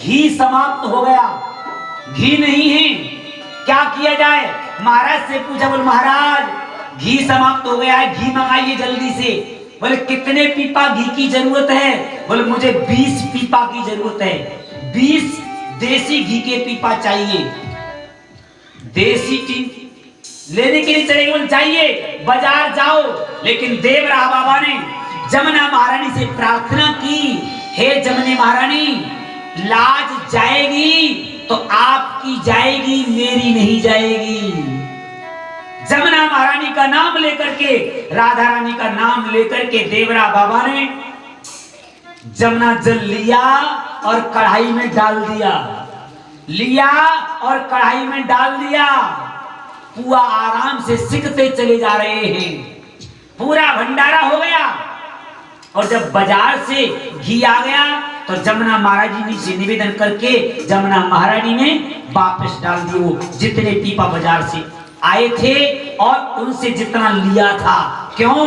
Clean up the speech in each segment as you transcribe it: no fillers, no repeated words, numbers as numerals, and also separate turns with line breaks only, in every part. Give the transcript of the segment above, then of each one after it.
घी समाप्त हो गया, घी नहीं है, क्या किया जाए? महाराज से पूछा, बोले महाराज घी समाप्त हो गया है, घी मंगाइए जल्दी से। बोले कितने पीपा घी की जरूरत है? बोले मुझे 20 पीपा की जरूरत है, 20 देसी घी के पीपा चाहिए। देसी लेने के लिए चले गए, चाहिए बाजार जाओ। लेकिन देवरा बाबा ने जमुना महारानी से प्रार्थना की, हे जमुनी महारानी, लाज जाएगी तो आपकी जाएगी, मेरी नहीं जाएगी। जमुना महारानी का नाम लेकर के, राधा रानी का नाम लेकर के देवरा बाबा ने जमुना जल लिया और कढ़ाई में डाल दिया, लिया और कढ़ाई में डाल दिया। पुआ आराम से सिकते चले जा रहे हैं, पूरा भंडारा हो गया। और जब बाजार से घी आ गया तो जमुना महारानी से निवेदन करके जमुना महारानी ने वापस डाल दिए जितने पीपा बाजार से आए थे और उनसे जितना लिया था। क्यों?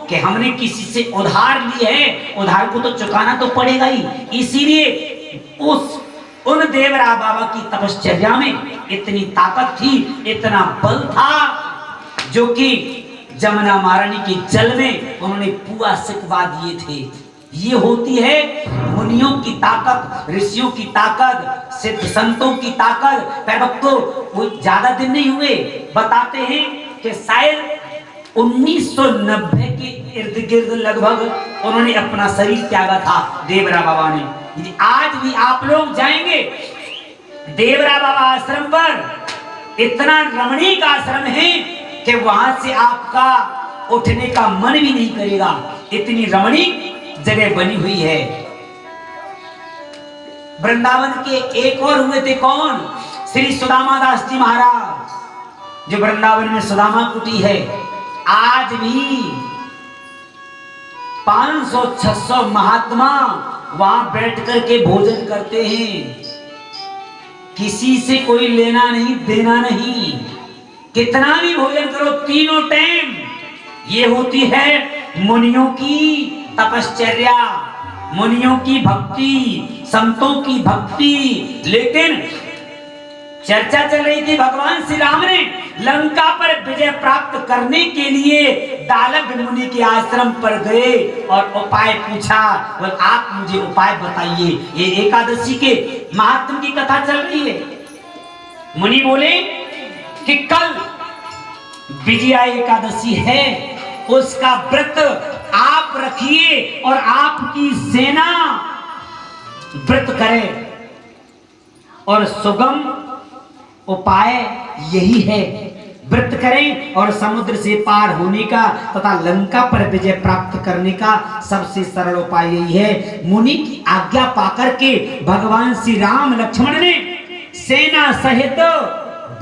कि हमने किसी से उधार ली है, उधार को तो चुकाना तो पड़ेगा ही। इसीलिए उन देवरा बाबा की तपश्चर्या में इतनी ताकत थी, इतना बल था, जो कि जमुना महारानी के जल में उन्होंने पुआ सिकवा दिए थे। ये होती है मुनियों की ताकत, ऋषियों की ताकत, सिद्ध संतों की ताकत। भक्तों, वो ज्यादा दिन नहीं हुए, बताते हैं कि शायद 1990 के इर्द गिर्द लगभग उन्होंने अपना शरीर त्यागा था देवरा बाबा ने। आज भी आप लोग जाएंगे देवरा बाबा आश्रम पर, इतना रमणीक आश्रम है कि वहां से आपका उठने का मन भी नहीं करेगा, इतनी रमणीक जगह बनी हुई है। वृंदावन के एक और हुए थे, कौन? श्री सुदामा दास जी महाराज, जो वृंदावन में सुदामा कुटी है। आज भी 500-600 महात्मा वहां बैठ करके भोजन करते हैं, किसी से कोई लेना नहीं देना नहीं, कितना भी भोजन करो तीनों टाइम। ये होती है मुनियों की तपश्चर्या, मुनियों की भक्ति, संतों की भक्ति। लेकिन चर्चा चल रही थी, भगवान श्री राम ने लंका पर विजय प्राप्त करने के लिए दालभ मुनि के आश्रम पर गए और उपाय पूछा। बोल आप मुझे उपाय बताइए। ये एकादशी के महात्म की कथा चल रही है। मुनि बोले कि कल विजया एकादशी है, उसका व्रत आप रखिए और आपकी सेना व्रत करे, और सुगम उपाय यही है, व्रत करें और समुद्र से पार होने का तथा लंका पर विजय प्राप्त करने का सबसे सरल उपाय यही है। मुनि की आज्ञा पाकर के भगवान श्री राम लक्ष्मण ने सेना सहित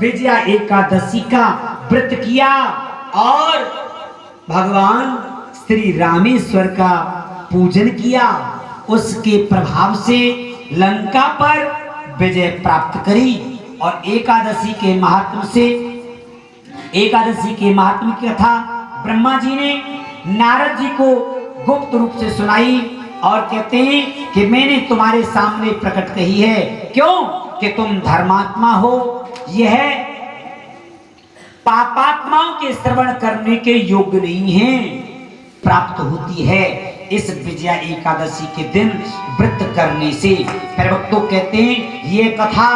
विजया एकादशी का व्रत किया और भगवान श्री रामेश्वर का पूजन किया। उसके प्रभाव से लंका पर विजय प्राप्त करी। और एकादशी के महात्म से, एकादशी के महात्म की कथा ब्रह्मा जी ने नारद जी को गुप्त रूप से सुनाई और कहते हैं कि मैंने तुम्हारे सामने प्रकट कही है। क्यों? कि तुम धर्मात्मा हो, यह पापात्माओं के श्रवण करने के योग्य नहीं है, प्राप्त होती है इस विजया एकादशी के दिन व्रत करने से। फिर भक्तों कहते हैं ये कथा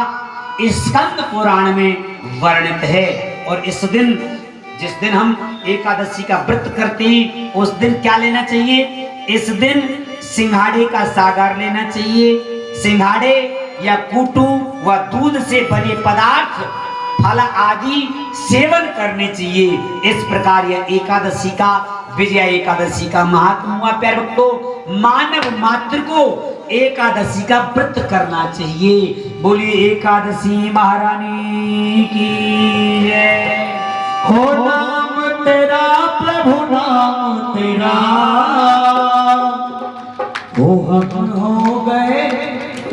स्कंद पुराण में वर्णित है। और इस दिन, जिस दिन हम एकादशी का व्रत करते हैं, उस दिन क्या लेना चाहिए? इस दिन सिंघाड़े का सागर लेना चाहिए। सिंघाड़े या कूटू व दूध से बने पदार्थ, फल आदि सेवन करने चाहिए। इस प्रकार यह एकादशी का, विजया एकादशी का महात्म हुआ। प्यारे भक्तों, मानव मात्र को एकादशी का व्रत करना चाहिए। बोलिए एकादशी महारानी की जय।
हो नाम तेरा प्रभु नाम तेरा, हो हम हो गए,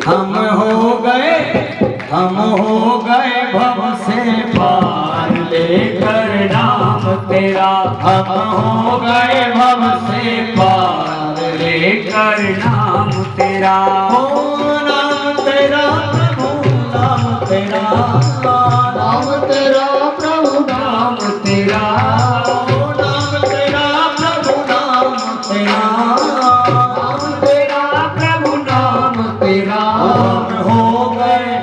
हम हो गए, हम हो गए भव से पार, लेकर नाम तेरा हम हो गए भव से पार, लेकर नाम तेरा। हो नाम तेरा तेरा। हम हो गए,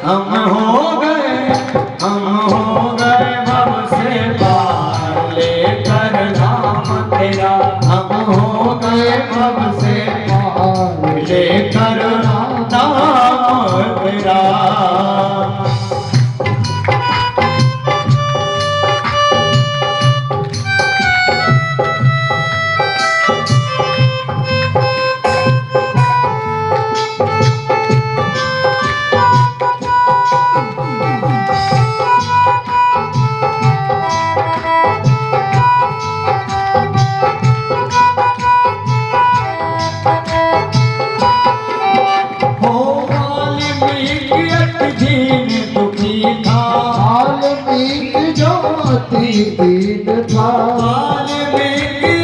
हम हो गए, हम हो गए भव से पार लेकर नाम तेरा। हम हो गए भव से पार लेकर नाम तेरा।
दीन था
वाल्मीकि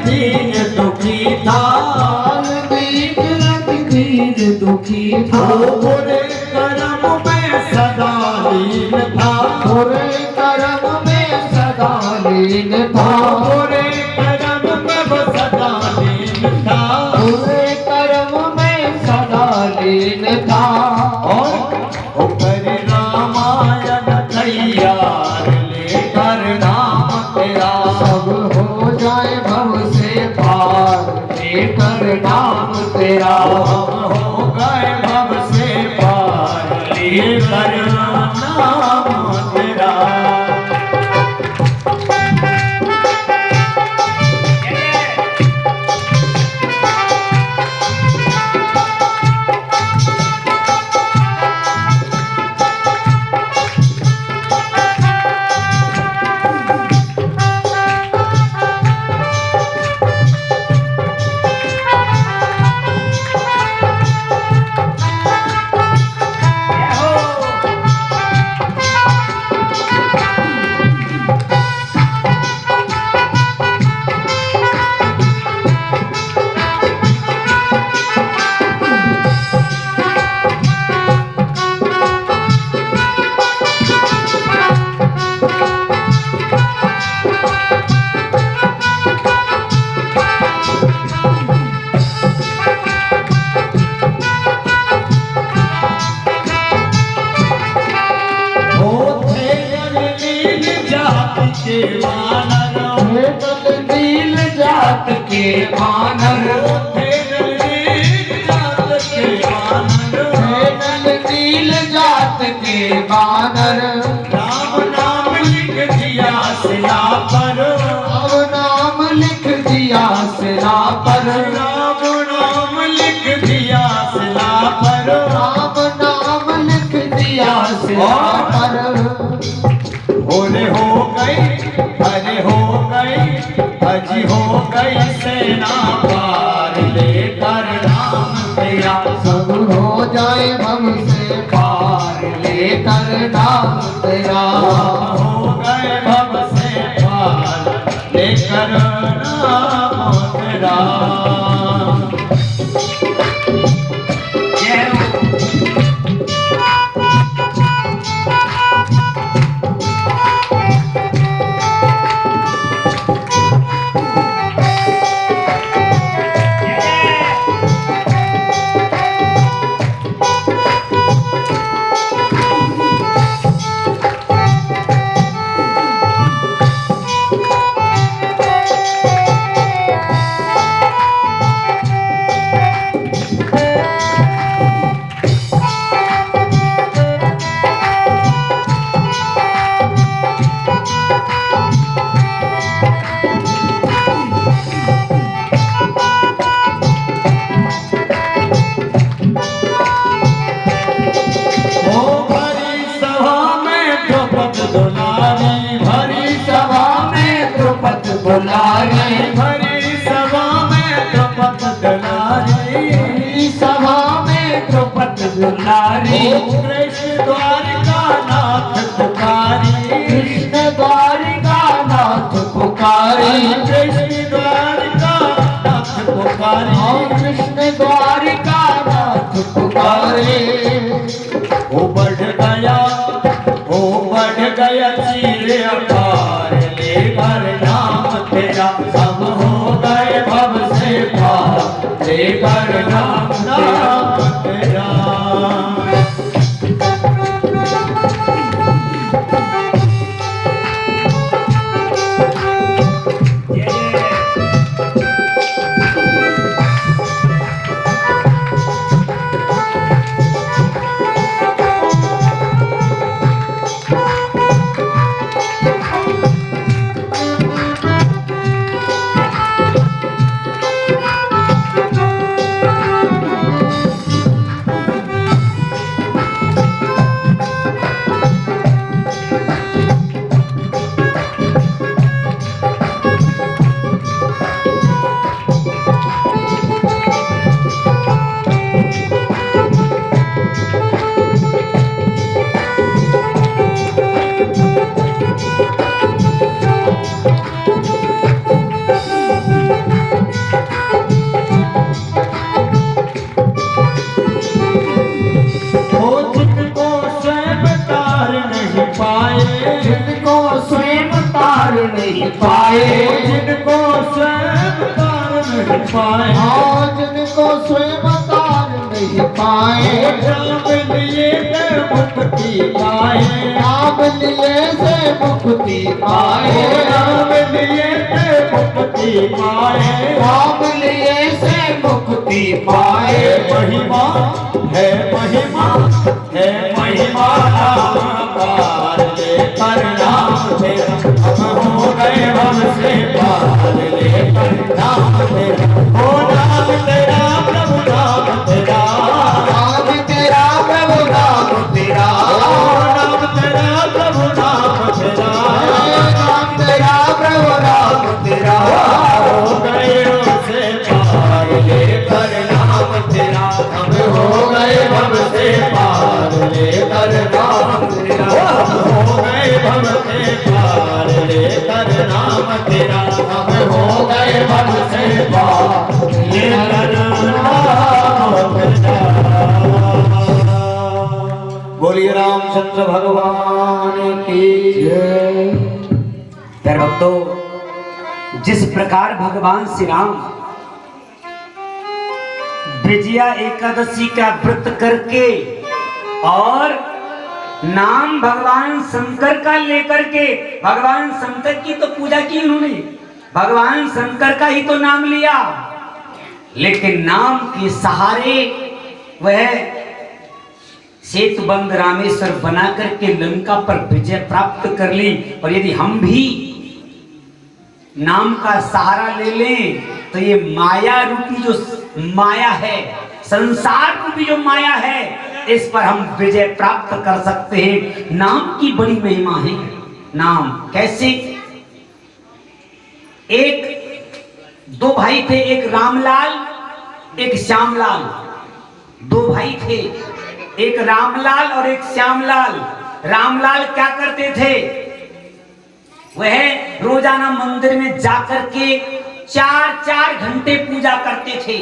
दीन दुखी था।
वाल्मीकि दीन दुखी था।
बुरे कर्म में सदा लीन था।
बुरे कर्म में सदा लीन था।
बुरे कर्म में वो सदा लीन था।
बुरे कर्म में सदा लीन था।
और कर रामायण तैयार लेकर नाम तेरा।
सब हो जाए भव से पार लेकर नाम तेरा।
हम हो गए भव से पार लेकर नाम तेरा।
नील जात के वानर। नील जात के वानर।
राम नाम लिख दिया शिला पर।
अब नाम लिख दिया शिला पर।
राम नाम लिख दिया शिला पर।
राम नाम लिख दिया शिला पर।
भोले हो गई, हरे हो गई, हजी हो गई सेना पार लेकर नाम तेरा।
सब हो जाए भव से पार लेकर नाम तेरा।
हो गए भव से पार लेकर नाम तेरा।
जय हो।
दुलारी।
भरी सभा में द्रौपद दुलारी।
सभा में द्रौपद दुलारी।
कृष्ण द्वारिका नाथ पुकारी।
कृष्ण द्वारिका नाथ पुकारी।
कृष्ण द्वारिका नाथ पुकारी।
कृष्ण द्वारिका नाथ पुकारी।
वो बढ़ गया चीरे अपार लेकर नाम तेरा। सब हो गए भव से पार लेकर नाम तेरा। जाए।
जिनको स्वयं तार नहीं पाए,
जिनको स्वयं तार नहीं पाए,
जिनको स्वयं तार नहीं पाए,
नाम लिए से मुक्ति पाए,
नाम लिए से मुक्ति पाए,
नाम लिए से मुक्ति पाए,
नाम लिए से मुक्ति पाए।
महिमा है महिमा है महिमा पार लेकर नाम तेरा, हम हो गए भव से पार लेकर नाम तेरा, हो नाम तेरा प्रभु नाम तेरा,
नाम तेरा प्रभु नाम तेरा,
नाम तेरा प्रभु नाम तेरा,
नाम तेरा प्रभु नाम तेरा,
हो गए से पार लेकर नाम तेरा, हम हो गए भव से पार लेकर नाम तेरा, हो गए भव से पार लेकर नाम तेरा, हम हो गए भव से पार लेकर नाम तेरा। बोलिए रामचंद्र भगवान की जय।
प्यारे भक्तों, जिस प्रकार भगवान श्री राम विजया एकादशी का व्रत करके और नाम भगवान शंकर का लेकर के, भगवान शंकर की तो पूजा की उन्होंने, भगवान शंकर का ही तो नाम लिया, लेकिन नाम के सहारे वह सेतुबंध रामेश्वर बना करके लंका पर विजय प्राप्त कर ली। और यदि हम भी नाम का सहारा ले लें तो ये माया रूपी जो माया है, संसार रूपी जो माया है, इस पर हम विजय प्राप्त कर सकते हैं। नाम की बड़ी महिमा है। नाम कैसे? दो भाई थे, एक रामलाल एक श्यामलाल। दो भाई थे, एक रामलाल और एक श्यामलाल। रामलाल क्या करते थे? वह रोजाना मंदिर में जाकर के 4-4 घंटे पूजा करते थे,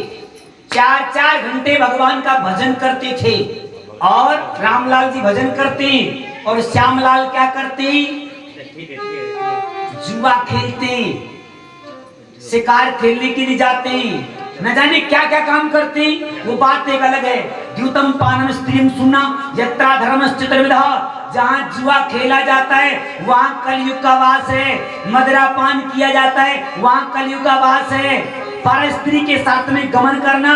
4-4 घंटे भगवान का भजन करते थे। और रामलाल जी भजन करते और श्यामलाल क्या करते? जुआ खेलते, शिकार खेलने के लिए जाते, न जाने क्या क्या काम करते। वो बात एक अलग है। द्यूतम पानम स्त्रीम सुना यत्रा धर्मश्चित्रविदः, जहाँ जुआ खेला जाता है वहाँ कलयुग का वास है। मदिरा पान किया जाता है वहाँ कलयुग का वास है। पर स्त्री के साथ में गमन करना,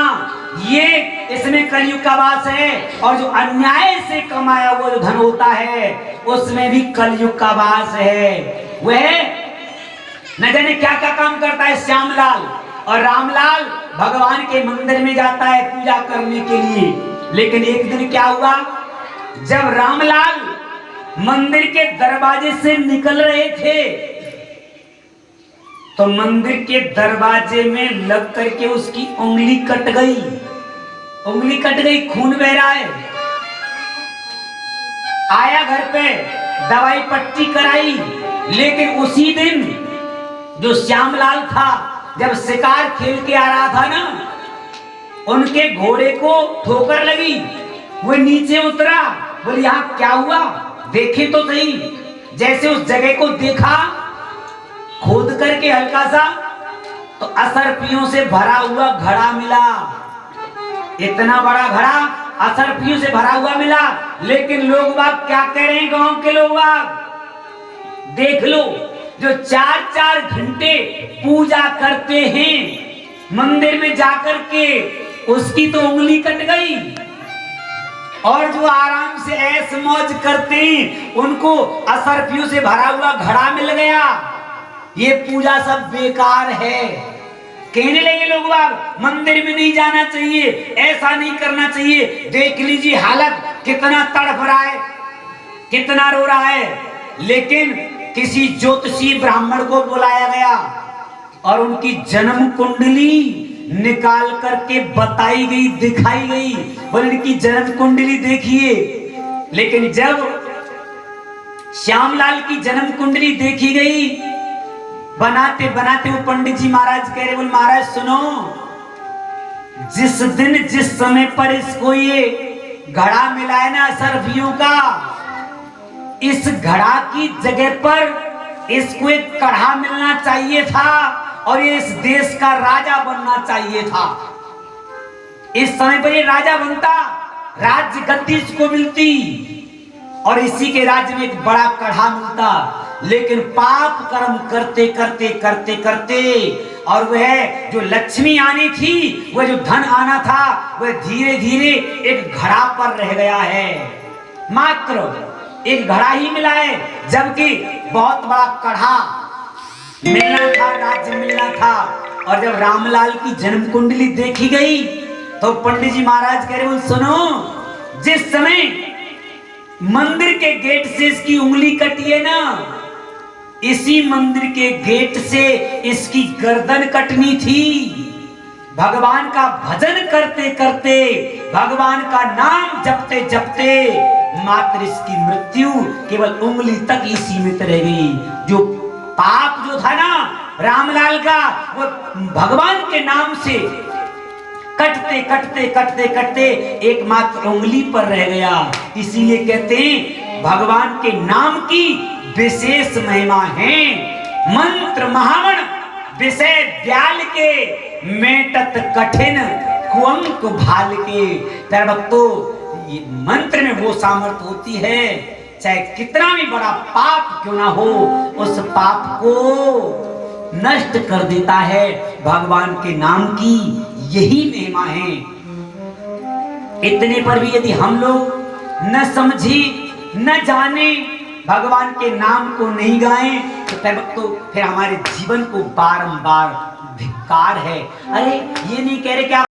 ये इसमें कलयुग का वास है। और जो अन्याय से कमाया हुआ जो धन होता है उसमें भी कलयुग का वास है। वह न जाने क्या क्या काम करता है श्यामलाल। और रामलाल भगवान के मंदिर में जाता है पूजा करने के लिए। लेकिन एक दिन क्या हुआ, जब रामलाल मंदिर के दरवाजे से निकल रहे थे तो मंदिर के दरवाजे में लग करके उसकी उंगली कट गई। उंगली कट गई, खून बह रहा है। आया घर पे, दवाई पट्टी कराई। लेकिन उसी दिन जो श्यामलाल था, जब शिकार खेल के आ रहा था ना, उनके घोड़े को ठोकर लगी। वो नीचे उतरा, बोले यहाँ क्या हुआ, देखे तो सही। जैसे उस जगह को देखा, खोद करके हल्का सा, तो असरपियों से भरा हुआ घड़ा मिला। इतना बड़ा घड़ा असरफियों से भरा हुआ मिला। लेकिन लोग बाग क्या कह रहे हैं, गांव के लोग बाग, देख लो, जो 4-4 घंटे पूजा करते हैं मंदिर में जाकर के, उसकी तो उंगली कट गई। और जो आराम से ऐश मौज करते हैं, उनको असरफियों से भरा हुआ घड़ा मिल गया। ये पूजा सब बेकार है। कहने लगे लोग बाग, मंदिर में नहीं जाना चाहिए, ऐसा नहीं करना चाहिए। देख लीजिए हालत, कितना तड़फ रहा है, कितना रो रहा है। लेकिन किसी ज्योतिषी ब्राह्मण को बुलाया गया और उनकी जन्म कुंडली निकाल करके बताई गई, दिखाई गई। बोले इनकी जन्म कुंडली देखिए। लेकिन जब श्यामलाल की जन्म कुंडली देखी गई, बनाते बनाते वो पंडित जी महाराज कह रहे, बोले महाराज सुनो, जिस दिन जिस समय पर इसको ये घड़ा मिला है ना असरफियों का, इस घड़ा की जगह पर इसको एक कढ़ा मिलना चाहिए था और ये इस देश का राजा बनना चाहिए था। इस समय पर ये राजा बनता, राज्य गद्दी इसको मिलती और इसी के राज्य में एक बड़ा कढ़ा मिलता। लेकिन पाप कर्म करते करते करते करते और वह जो लक्ष्मी आनी थी, वह जो धन आना था, वह धीरे धीरे एक घड़ा पर रह गया है। मात्र एक घड़ा ही मिला है, जबकि बहुत बड़ा कढ़ा मिलना था, राज्य मिलना था। और जब रामलाल की जन्म कुंडली देखी गई तो पंडित जी महाराज कह रहे, सुनो, जिस समय मंदिर के गेट से इसकी उंगली कटी है ना, इसी मंदिर के गेट से इसकी गर्दन कटनी थी। भगवान का भजन करते करते, भगवान का नाम जपते जपते मात्र इसकी मृत्यु केवल उंगली तक ही सीमित रह गई। जो पाप जो था ना रामलाल का, वो भगवान के नाम से कटते कटते कटते कटते एकमात्र उंगली पर रह गया। इसीलिए कहते हैं भगवान के नाम की विशेष महिमा है। मंत्र महामण विषय ब्याल के, मेटत कठिन कुअंक भाल के। प्यारे भक्तों, ये मंत्र में वो सामर्थ्य होती है, चाहे कितना भी बड़ा पाप क्यों ना हो, उस पाप को नष्ट कर देता है। भगवान के नाम की यही महिमा है। इतने पर भी यदि हम लोग न समझे, न जाने, भगवान के नाम को नहीं गाएं, तो फिर हमारे जीवन को बारंबार धिक्कार है। अरे ये नहीं कह रहे कि आप